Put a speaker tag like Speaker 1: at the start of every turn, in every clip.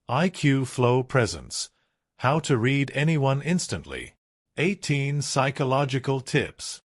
Speaker 1: IQ Flow Presence. How to read anyone instantly. 18 Psychological Tips.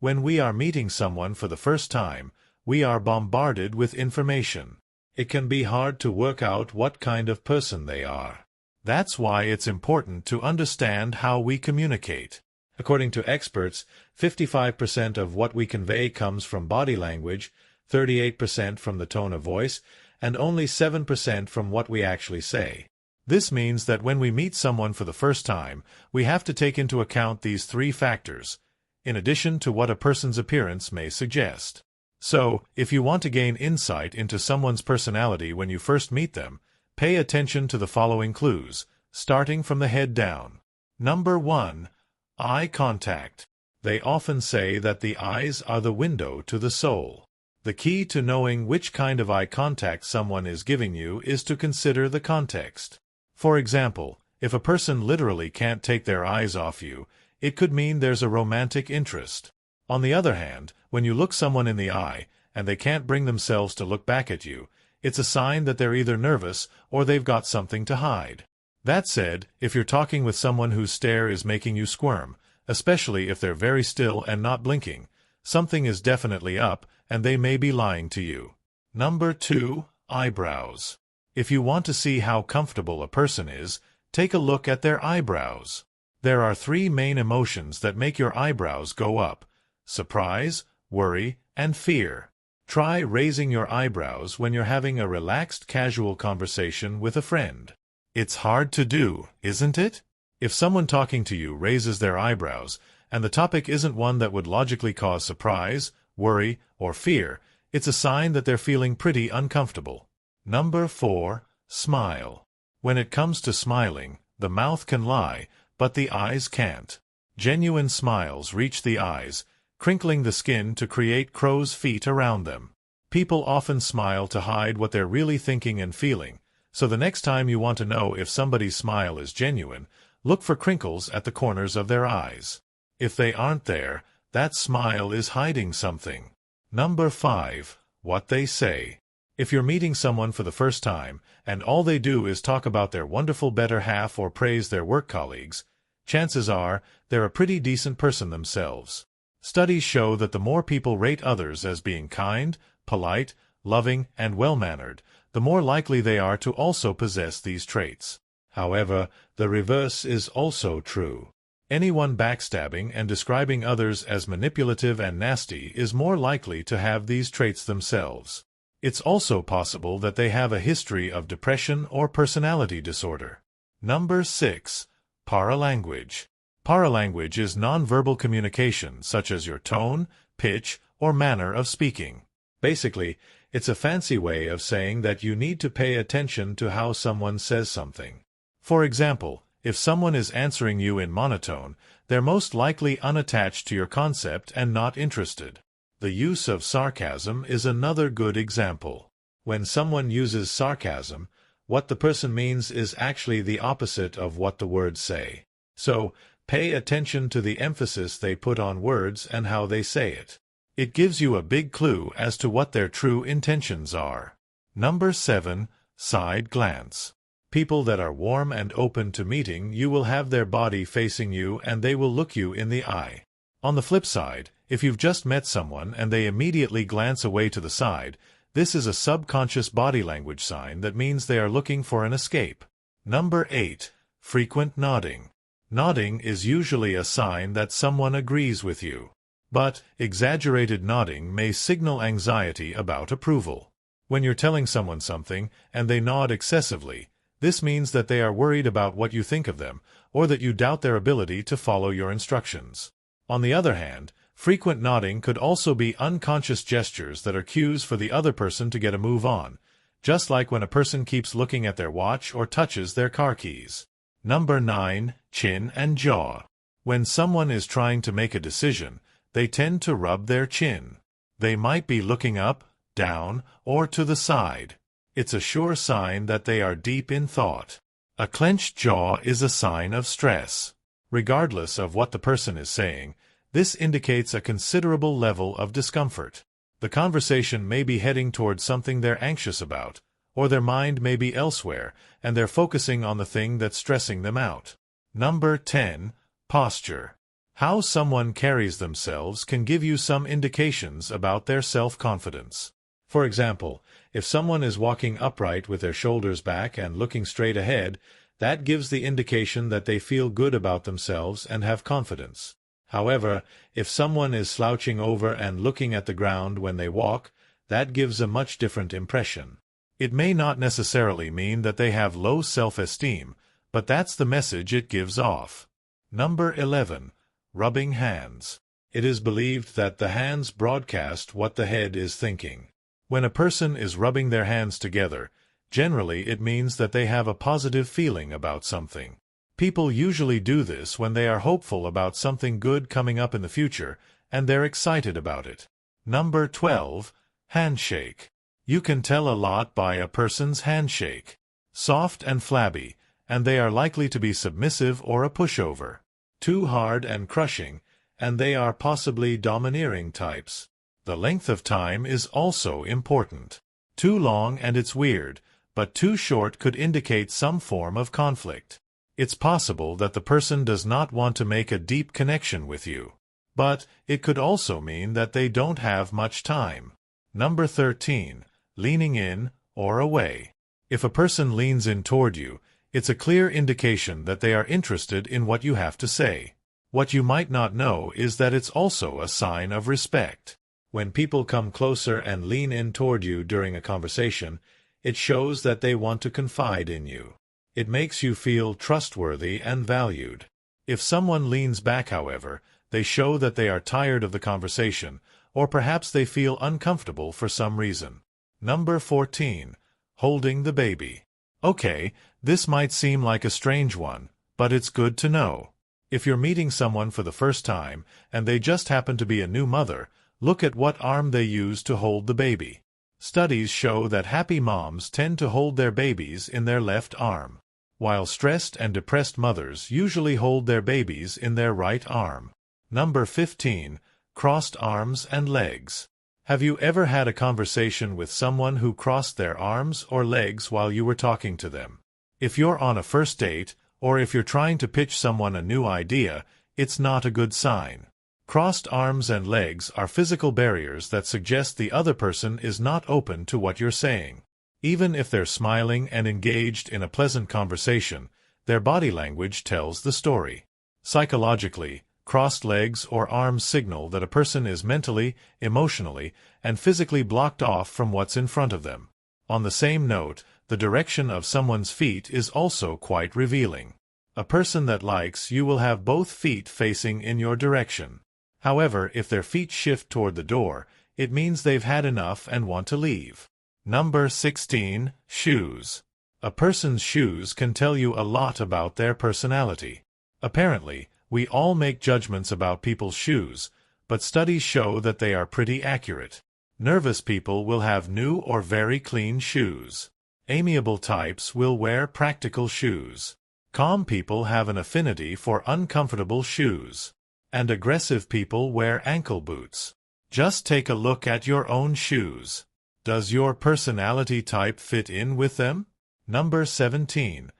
Speaker 1: When we are meeting someone for the first time, we are bombarded with information. It can be hard to work out what kind of person they are. That's why it's important to understand how we communicate. According to experts, 55% of what we convey comes from body language, 38% from the tone of voice, and only 7% from what we actually say. This means that when we meet someone for the first time, we have to take into account these three factors, in addition to what a person's appearance may suggest. So, if you want to gain insight into someone's personality when you first meet them, pay attention to the following clues, starting from the head down. Number 1. Eye contact. They often say that the eyes are the window to the soul. The key to knowing which kind of eye contact someone is giving you is to consider the context. For example, if a person literally can't take their eyes off you, it could mean there's a romantic interest. On the other hand, when you look someone in the eye, and they can't bring themselves to look back at you, it's a sign that they're either nervous or they've got something to hide. That said, if you're talking with someone whose stare is making you squirm, especially if they're very still and not blinking, something is definitely up, and they may be lying to you. Number 2. Eyebrows. If you want to see how comfortable a person is, take a look at their eyebrows. There are three main emotions that make your eyebrows go up: surprise, worry, and fear. Try raising your eyebrows when you're having a relaxed, casual conversation with a friend. It's hard to do, isn't it? If someone talking to you raises their eyebrows, and the topic isn't one that would logically cause surprise, worry, or fear, it's a sign that they're feeling pretty uncomfortable. Number 4. Smile. When it comes to smiling, the mouth can lie, but the eyes can't. Genuine smiles reach the eyes, crinkling the skin to create crow's feet around them. People often smile to hide what they're really thinking and feeling, so the next time you want to know if somebody's smile is genuine, look for crinkles at the corners of their eyes. If they aren't there, that smile is hiding something. Number 5. What they say. If you're meeting someone for the first time, and all they do is talk about their wonderful better half or praise their work colleagues, chances are they're a pretty decent person themselves. Studies show that the more people rate others as being kind, polite, loving, and well-mannered, the more likely they are to also possess these traits. However, the reverse is also true. Anyone backstabbing and describing others as manipulative and nasty is more likely to have these traits themselves. It's also possible that they have a history of depression or personality disorder. Number 6. Paralanguage. Paralanguage is nonverbal communication such as your tone, pitch, or manner of speaking. Basically, it's a fancy way of saying that you need to pay attention to how someone says something. For example, if someone is answering you in monotone, they're most likely unattached to your concept and not interested. The use of sarcasm is another good example. When someone uses sarcasm, what the person means is actually the opposite of what the words say. So, pay attention to the emphasis they put on words and how they say it. It gives you a big clue as to what their true intentions are. Number 7. Side glance. People that are warm and open to meeting you will have their body facing you and they will look you in the eye. On the flip side, if you've just met someone and they immediately glance away to the side, this is a subconscious body language sign that means they are looking for an escape. Number 8. Frequent nodding. Nodding is usually a sign that someone agrees with you. But exaggerated nodding may signal anxiety about approval. When you're telling someone something and they nod excessively, this means that they are worried about what you think of them, or that you doubt their ability to follow your instructions. On the other hand, frequent nodding could also be unconscious gestures that are cues for the other person to get a move on, just like when a person keeps looking at their watch or touches their car keys. Number 9. Chin and jaw. When someone is trying to make a decision, they tend to rub their chin. They might be looking up, down, or to the side. It's a sure sign that they are deep in thought. A clenched jaw is a sign of stress. Regardless of what the person is saying, this indicates a considerable level of discomfort. The conversation may be heading towards something they're anxious about, or their mind may be elsewhere, and they're focusing on the thing that's stressing them out. Number 10. Posture. How someone carries themselves can give you some indications about their self-confidence. For example, if someone is walking upright with their shoulders back and looking straight ahead, that gives the indication that they feel good about themselves and have confidence. However, if someone is slouching over and looking at the ground when they walk, that gives a much different impression. It may not necessarily mean that they have low self-esteem, but that's the message it gives off. Number 11. Rubbing hands. It is believed that the hands broadcast what the head is thinking. When a person is rubbing their hands together, generally it means that they have a positive feeling about something. People usually do this when they are hopeful about something good coming up in the future, and they're excited about it. Number 12. Handshake. You can tell a lot by a person's handshake. Soft and flabby, and they are likely to be submissive or a pushover. Too hard and crushing, and they are possibly domineering types. The length of time is also important. Too long and it's weird, but too short could indicate some form of conflict. It's possible that the person does not want to make a deep connection with you. But it could also mean that they don't have much time. Number 13. Leaning in or away. If a person leans in toward you, it's a clear indication that they are interested in what you have to say. What you might not know is that it's also a sign of respect. When people come closer and lean in toward you during a conversation, it shows that they want to confide in you. It makes you feel trustworthy and valued. If someone leans back, however, they show that they are tired of the conversation, or perhaps they feel uncomfortable for some reason. Number 14. Holding the baby. Okay, this might seem like a strange one, but it's good to know. If you're meeting someone for the first time, and they just happen to be a new mother, look at what arm they use to hold the baby. Studies show that happy moms tend to hold their babies in their left arm, while stressed and depressed mothers usually hold their babies in their right arm. Number 15. Crossed arms and legs. Have you ever had a conversation with someone who crossed their arms or legs while you were talking to them? If you're on a first date, or if you're trying to pitch someone a new idea, it's not a good sign. Crossed arms and legs are physical barriers that suggest the other person is not open to what you're saying. Even if they're smiling and engaged in a pleasant conversation, their body language tells the story. Psychologically, crossed legs or arms signal that a person is mentally, emotionally, and physically blocked off from what's in front of them. On the same note, the direction of someone's feet is also quite revealing. A person that likes you will have both feet facing in your direction. However, if their feet shift toward the door, it means they've had enough and want to leave. Number 16. Shoes. A person's shoes can tell you a lot about their personality. Apparently, we all make judgments about people's shoes, but studies show that they are pretty accurate. Nervous people will have new or very clean shoes. Amiable types will wear practical shoes. Calm people have an affinity for uncomfortable shoes. And aggressive people wear ankle boots. Just take a look at your own shoes. Does your personality type fit in with them? Number 17.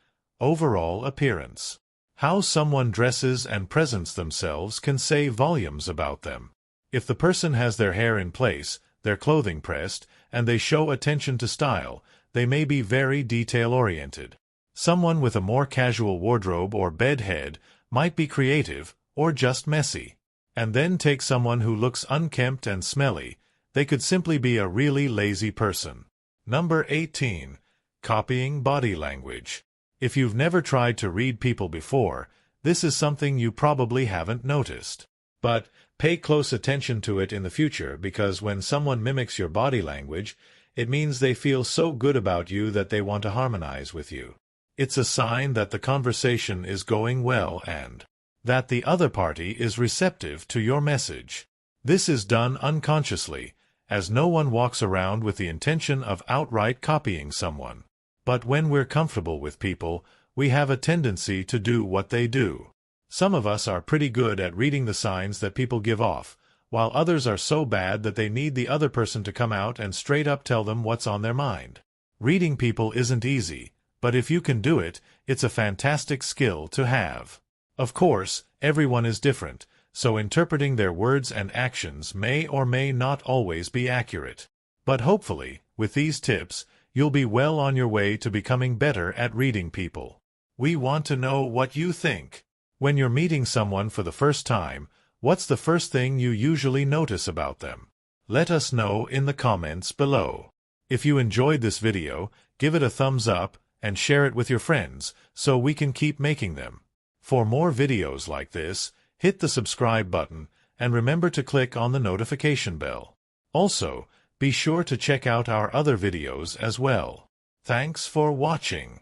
Speaker 1: Overall appearance. How someone dresses and presents themselves can say volumes about them. If the person has their hair in place, their clothing pressed, and they show attention to style, they may be very detail-oriented. Someone with a more casual wardrobe or bedhead might be creative, or just messy. And then take someone who looks unkempt and smelly. They could simply be a really lazy person. Number 18. Copying body language. If you've never tried to read people before, this is something you probably haven't noticed. But pay close attention to it in the future, because when someone mimics your body language, it means they feel so good about you that they want to harmonize with you. It's a sign that the conversation is going well and that the other party is receptive to your message. This is done unconsciously, as no one walks around with the intention of outright copying someone. But when we're comfortable with people, we have a tendency to do what they do. Some of us are pretty good at reading the signs that people give off, while others are so bad that they need the other person to come out and straight up tell them what's on their mind. Reading people isn't easy, but if you can do it, it's a fantastic skill to have. Of course, everyone is different, so interpreting their words and actions may or may not always be accurate. But hopefully, with these tips, you'll be well on your way to becoming better at reading people. We want to know what you think. When you're meeting someone for the first time, what's the first thing you usually notice about them? Let us know in the comments below. If you enjoyed this video, give it a thumbs up and share it with your friends so we can keep making them. For more videos like this, hit the subscribe button and remember to click on the notification bell. Also, be sure to check out our other videos as well. Thanks for watching.